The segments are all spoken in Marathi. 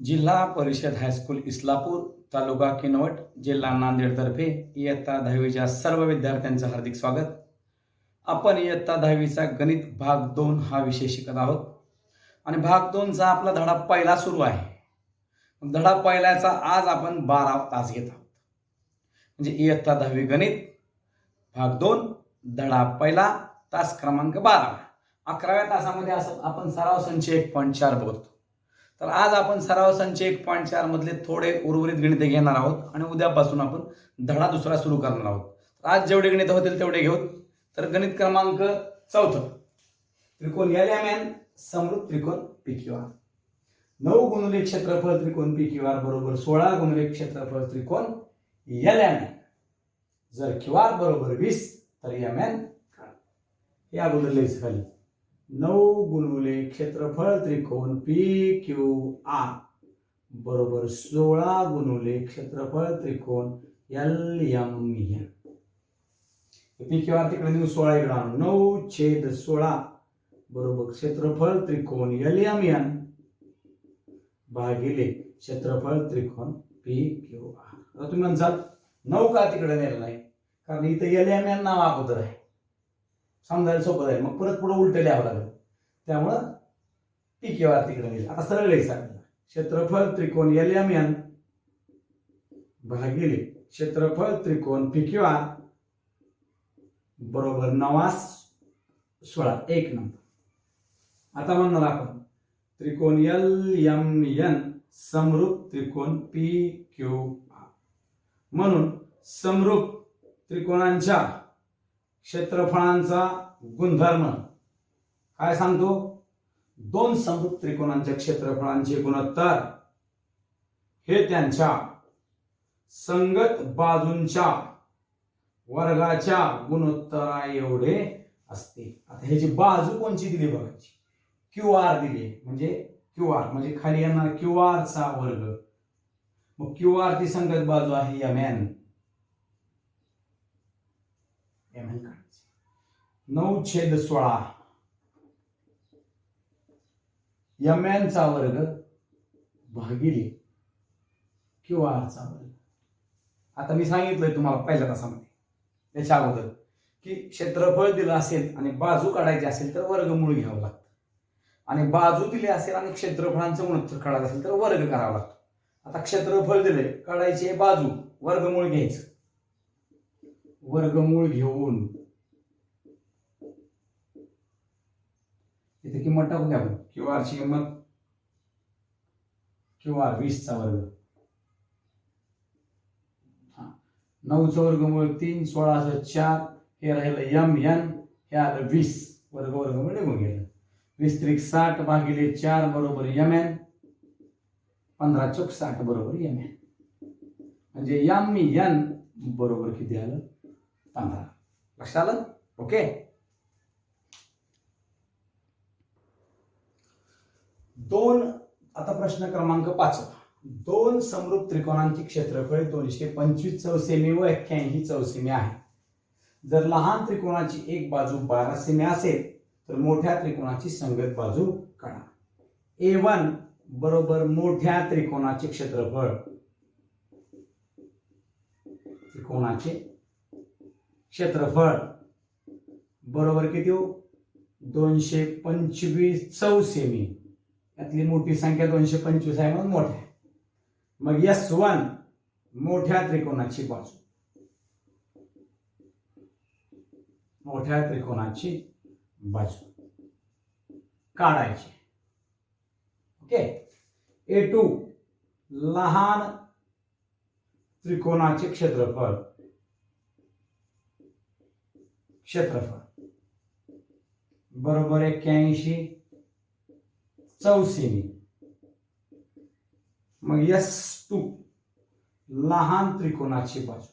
जिल्हा परिषद हायस्कूल इस्लापूर, तालुका किनवट, जिल्हा नांदेड तर्फे इयत्ता 10वीच्या सर्व विद्यार्थ्यांचं हार्दिक स्वागत. आपण इयत्ता 10वीचा गणित भाग 2 हा विषय शिकत आहोत आणि भाग 2चा आपला धडा पहिला सुरू आहे. धडा पहिल्याचा आज आपण 12 तास घेत आहोत. म्हणजे इयत्ता 10वी गणित भाग 2 धडा पहिला तास क्रमांक 12. 11व्या तासामध्ये असं आपण सराव संच 1.4 बघतो. तर आज आपण सराव संच 1.4 मधले थोडे उर्वरित गणिते घेणार आहोत आणि उद्यापासून आपण धडा दुसरा सुरू करणार आहोत. आज जेवढे गणित होतील तेवढे घेऊ. तर गणित क्रमांक 4, त्रिकोण एलएमएन समरूप त्रिकोण पीक्यूआर. 9 गुणिले क्षेत्रफळ त्रिकोण पीक्यूआर बरोबर 16 गुणिले क्षेत्रफळ त्रिकोण एलएमएन. जर क्यूआर बरोबर 20 तर एमएन हे अगोदर लिहायचं खाली. 9 गुणिले क्षेत्रफळ त्रिकोण पी क्यू आर बरोबर 16 गुणिले क्षेत्रफळ त्रिकोण L M N. P Q R तिकडे नेऊ 16 इकडे आणू. 9/16 बरोबर क्षेत्रफळ त्रिकोण एल एम एन भागिले क्षेत्रफळ त्रिकोण पी क्यू आर. आता तुम्ही म्हणसाल 9 का तिकडे नेलं नाही? कारण इथं एल एम एन नाव अगोदर आहे, समजायला सोपं जाईल. मग परत पुढे उलट लिहावं लागेल, त्यामुळं पी क्यू आर तिकडे नेलं. आता सरळ लिहायचं आपल्याला. क्षेत्रफळ त्रिकोण एल एम एन भागिले क्षेत्रफळ त्रिकोण पी क्यू आर बरोबर 9/16 1 नंबर. आता म्हणणार आपण त्रिकोण एल एम एन समरूप त्रिकोण पी क्यू आर. म्हणून समरूप त्रिकोणांच्या क्षेत्रफळांचा गुणधर्म काय सांगतो? 2 समरूप त्रिकोणांच्या क्षेत्रफळांचे गुणोत्तर हे त्यांच्या संगत बाजूंच्या वर्गाच्या गुणोत्तरा एवढे असते. आता ह्याची बाजू कोणची दिली बघायची. क्यू आर दिली, म्हणजे क्यू आर म्हणजे खाली येणार क्यू आर चा वर्ग. मग क्यू आर ची संगत बाजू आहे एम एन. एम एन काढायची. 9/16 एम एन चा वर्ग भागिले क्यू आर चा वर्ग. आता मी सांगितलंय तुम्हाला पहिल्या तासामध्ये त्याच्या अगोदर की क्षेत्रफळ दिलं असेल आणि बाजू काढायची असेल तर वर्गमूळ घ्यावं लागतं, आणि बाजू दिली असेल आणि क्षेत्रफळांचं गुणोत्तर काढायचं असेल तर वर्ग करावा लागतो. आता क्षेत्रफळ दिले, काढायची बाजू, वर्गमूळ घ्यायचं. वर्गमूळ घेऊन इथे किंमत टाकून द्या आपण. क्यू आर ची किंमत क्यू आर 20 चा वर्ग. 9चं वर्गमूळ 3, 16चं 4, हे राहिलं एम एन, हे आलं 20. वर्गमूळ निघून गेलं. 20×3 = 60 भागिले 4 बरोबर एम एन. 15×4 = 60 बरोबर एम एन. म्हणजे एम एन बरोबर किती आलं? 15. लक्षात आलं? ओके. 2. आता प्रश्न क्रमांक 5. 2 समरूप त्रिकोणांची क्षेत्रफळ 225 चौसेमी व 81 चौसेमी आहे. जर लहान त्रिकोणाची एक बाजू 12 सेमी असेल तर मोठ्या त्रिकोणाची संगत बाजू काढा. A1 बरोबर मोठ्या त्रिकोणाचे क्षेत्रफळ. त्रिकोणाचे क्षेत्रफळ बरोबर किती हो? 225 चौसेमी. यातली मोठी संख्या 225 आहे म्हणून मोठ्या. मग S1 मोठ्या त्रिकोणाची बाजू. मोठ्या त्रिकोणाची बाजू काढायची. ओके. A2 लहान त्रिकोणाचे क्षेत्रफळ. बरोबर 81 चौसेमी. मग S2 लहान त्रिकोणाची बाजू.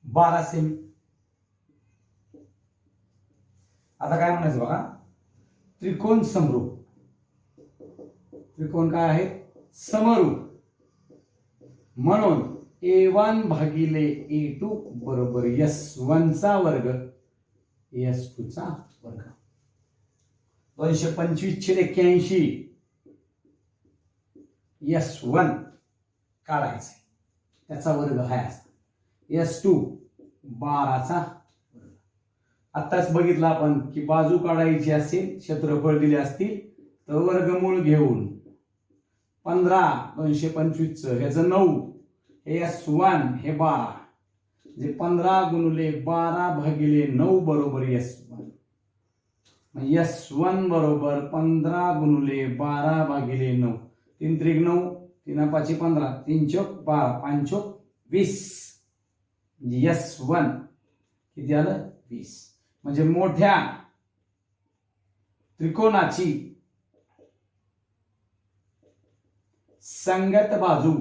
12 सेमी. आता काय म्हणायचं बघा, त्रिकोण समरूप. त्रिकोण काय आहे? समरूप. म्हणून A1 भागिले A2 बरोबर S1 चा वर्ग S2 चा वर्ग. 225/81 S1 काढायचं, त्याचा वर्ग हा असा. S2 12चा वर्ग. आत्ताच बघितलं आपण की बाजू काढायची असेल, क्षेत्रफळ दिले असतील तर वर्गमूळ घेऊन 15 225 ह्याचं 9 हे S1 हे 12 म्हणजे 15 गुणिले 12 भागिले 9 बरोबर S1. S1 बरोबर 15 गुणिले 12 भागिले 9. 3 त्रिक 9, 3 5 15, 3 चौक 12, 5 चौक 20. म्हणजे S1 किती आलं 20. म्हणजे मोठ्या त्रिकोणाची संगत बाजू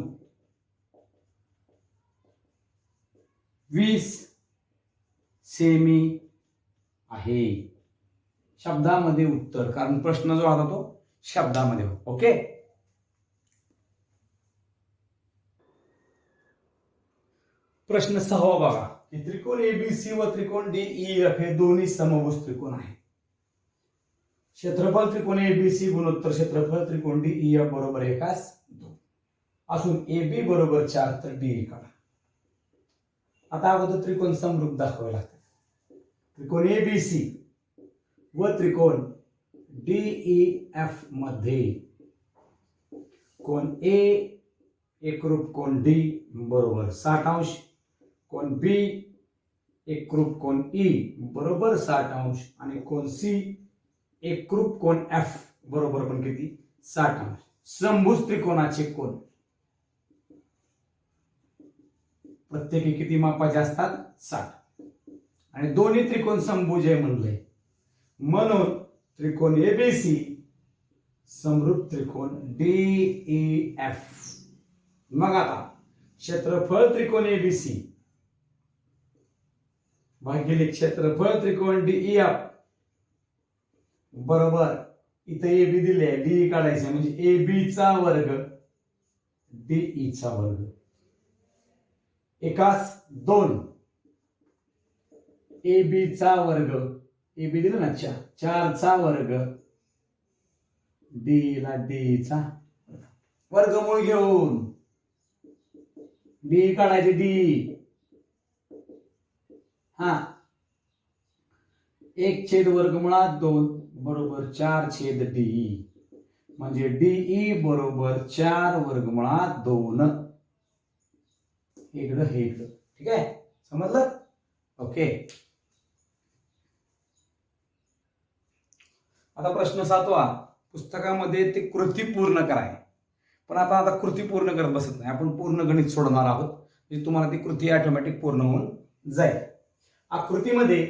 20 सेमी आहे. शब्दामध्ये उत्तर, कारण प्रश्न जो होता तो शब्दामध्ये. ओके. प्रश्न 6 बघा की त्रिकोण एबीसी व त्रिकोण डीईएफ हे दोन्ही समभुज त्रिकोण आहेत. क्षेत्रफळ त्रिकोण एबीसी गुणोत्तर क्षेत्रफळ त्रिकोण डीईएफ बरोबर 1:2 असून एबी बरोबर 4 तर डीई काढा. आता अगोदर त्रिकोण समरूप दाखवावे लागतात. त्रिकोण एबीसी व त्रिकोण डीईएफ मध्ये कोण ए एकरूप कोण डी बरोबर 60°, कोण बी एकरूप कोण ई बरोबर 60° आणि कोण सी एकरूप कोण एफ बरोबर पण किती 60°. समभुज त्रिकोणाचे कोण प्रत्येकी किती मापाचे असतात 60. आणि दोन्ही त्रिकोण समभुज आहे म्हणले म्हणून त्रिकोण एबीसी समरूप त्रिकोण डीईएफ. मग आता क्षेत्रफळ त्रिकोण एबीसी भागिले क्षेत्रफळ त्रिकोण डीईएफ बरोबर इथे एबी दिले डी काढायचे म्हणजे एबी चा वर्ग डीई चा वर्ग एकास 2 एबी चा वर्ग एबी दिलं ना 4 चा वर्ग डी ला डी चा वर्गमूळ घेऊन डी काढायचे डी. हा 1/2 बरोबर 4/डी म्हणजे डीई बरोबर 4/2. इकडं हे इकडं. ठीक आहे, समजलं. ओके. आता प्रश्न 7वा. पुस्तकामध्ये ते कृती पूर्ण कराय, पण आता कृती पूर्ण करत बसत नाही आपण, पूर्ण गणित सोडणार आहोत म्हणजे तुम्हाला ती कृती ऑटोमॅटिक पूर्ण होऊन जाईल. आकृतीमध्ये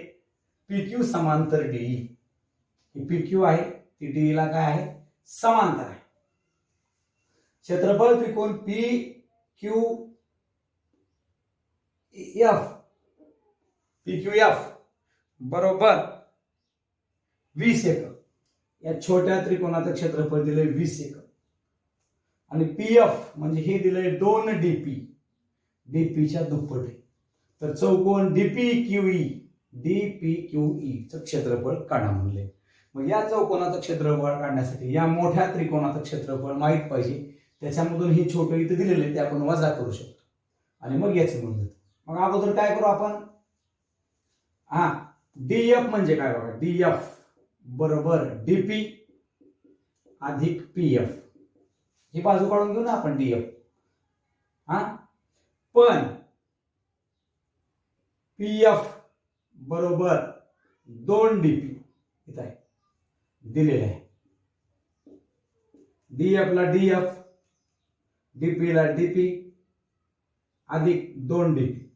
पीक्यू समांतर डीई, ही पीक्यू आहे ती डीई ला काय आहे समांतर आहे. क्षेत्रफळ त्रिकोण P Q F PQ F बरोबर 20 एकक. या छोट्या त्रिकोणाचं क्षेत्रफळ दिलंय 20 एकक आणि पीएफ म्हणजे हे दिलंय 2 डीपी, डीपीच्या दुप्पट आहे. तर चौकोन डीपीक्यूई चं क्षेत्रफळ काढा म्हणले. मग या चौकोनाचं क्षेत्रफळ काढण्यासाठी या मोठ्या त्रिकोणाचं क्षेत्रफळ माहित पाहिजे. त्याच्यामधून हे छोटं इथं दिलेलं आहे ते आपण वजा करू शकतो आणि मग याचे मूल्य. मग अगोदर काय करू आपण, हा डीएफ म्हणजे काय बघा, डीएफ बरोबर डीपी अधिक पीएफ, ही बाजू काढून घेऊ ना आपण डीएफ. हा पण पीएफ बरोबर 2 डीपी इथं आहे दिलेलं आहे. डीएफ ला डीएफ, डीपी ला डीपी अधिक 2 डीपी,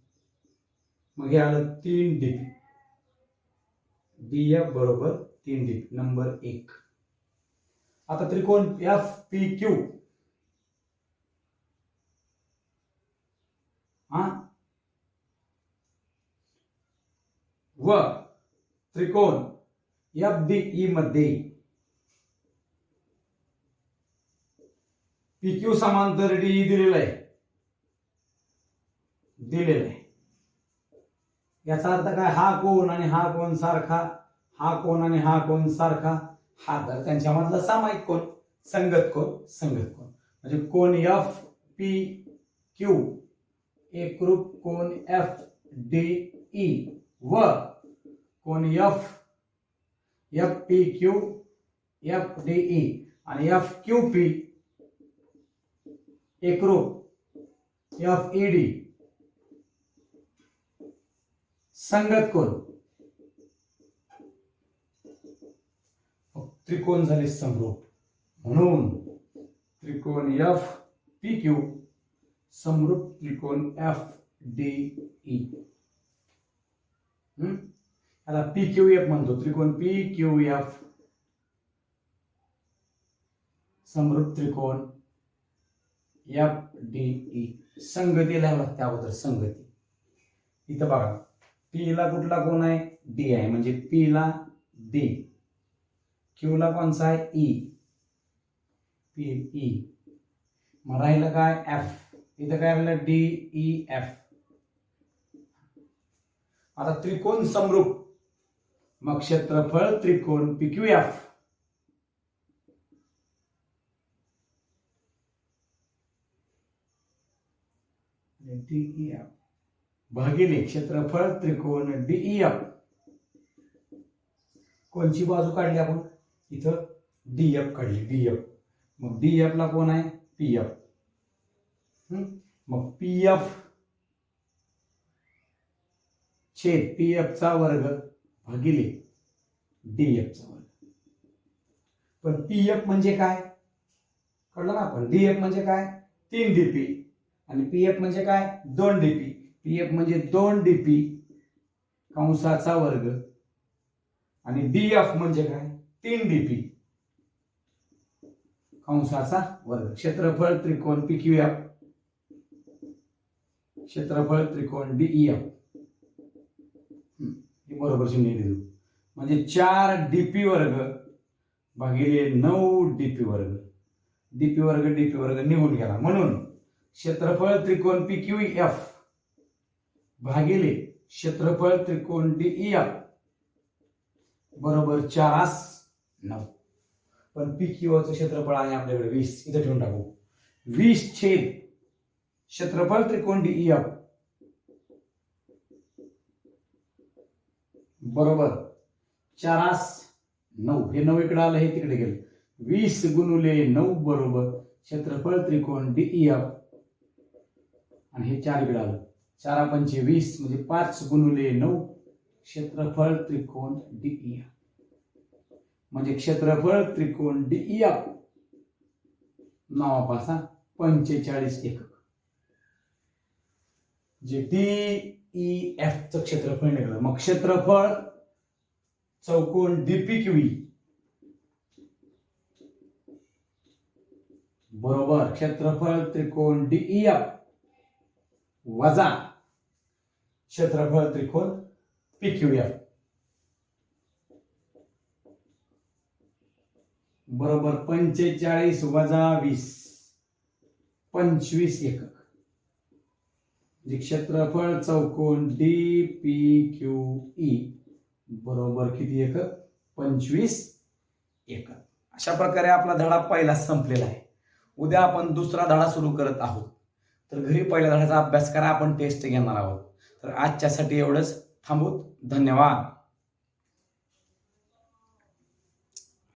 मग हे आलं 3 डीपी. डीएफ बरोबर 3 डीपी नंबर 1. आता त्रिकोण एफ पी क्यू, हा व त्रिकोण एफ डी मध्ये पीक्यू समांतर डी दिलेलं आहे. याचा अर्थ काय, हा कोन आणि हा कोन सारखा, हा कोन आणि हा कोन सारखा, हा तर त्यांच्यामधला सामायिक कोन, संगत कोन, संगत कोन. म्हणजे कोन एफ पी क्यू एकरूप कोन एफ डी ई व कोन F F P Q F D E आणि एफ क्यू पी एकरूप एफ ई डी संगत कोन. त्रिकोण झाले समरूप, म्हणून त्रिकोण एफ पी क्यू समरूप त्रिकोण एफ डी ई. आता पी क्यू एफ म्हणतो, त्रिकोण पी क्यू एफ समरूप त्रिकोण एफ डी ई. संगती लिहावं लागते अगोदर, संगती. इथं बघा, पी ला कुठला कोण आहे, डी आहे, म्हणजे पी ला डी, क्यू ला कोणचा आहे, ई, पी ई. मग राहिलं काय, एफ. इथं काय राहिलं, डी ई एफ. आता त्रिकोण समरूप, मग क्षेत्रफळ त्रिकोण P Q F DE F भागिले क्षेत्रफळ त्रिकोण डीई एफ. कोणची बाजू काढली आपण, इथं डी एफ काढली, डी एफ. मग डी एफ ला कोण आहे, पी एफ. मग पी एफ छेद पी एफ चा वर्ग भागिले डी एफ चा वर्ग. पण पी एफ म्हणजे काय कळलं ना आपण, डी एफ म्हणजे काय, 3 डीपी, आणि पी एफ म्हणजे काय, 2 डीपी. पी एफ म्हणजे 2 डीपी कंसाचा वर्ग, आणि डी एफ म्हणजे काय, 3 डीपी कंसाचा वर्ग. क्षेत्रफळ त्रिकोण पी क्यू एफ, क्षेत्रफळ त्रिकोण डीई एफ, बरोबर चिन्ह देऊ. म्हणजे 4 डीपी वर्ग भागिले 9 डीपी वर्ग. डीपी वर्ग निघून गेला, म्हणून क्षेत्रफळ त्रिकोण पी क्यू एफ भागिले क्षेत्रफळ त्रिकोण डीई एफ बरोबर 4/9. पण पी क्यू चं क्षेत्रफळ आहे आपल्याकडे 20, इथे ठेवून टाकू. 20 छेद क्षेत्रफळ त्रिकोण डीई एफ बरोबर 4/9. हे 9 इकडे आलं, हे तिकडे गेलं. 20 गुणिले 9 बरोबर क्षेत्रफळ त्रिकोण डीई एफ, आणि हे 4 इकडे आलं. 4×5 20 म्हणजे 5 गुणिले 9 क्षेत्रफळ त्रिकोण डीई एफ. म्हणजे क्षेत्रफळ त्रिकोण डीई एफ नावापासा 45 एकक. जे डीई एफ चं क्षेत्रफळ निघालं. मग क्षेत्रफळ चौकोन डीपी क्यू बरोबर क्षेत्रफळ त्रिकोण डीई एफ वजा क्षेत्रफळ त्रिकोण पी क्यू एफ बरोबर 45 वजा 20 25 एकक. क्षेत्रफळ चौकोन डी पी क्यू ई बरोबर किती एकक, 25 एकक. अशा प्रकारे आपला धडा पहिला संपलेला आहे. उद्या आपण दुसरा धडा सुरू करत आहोत. तर घरी पहिल्या धड्याचा अभ्यास करा, आपण टेस्ट घेणार आहोत. तर आजच्यासाठी एवढंच, थांबू. धन्यवाद.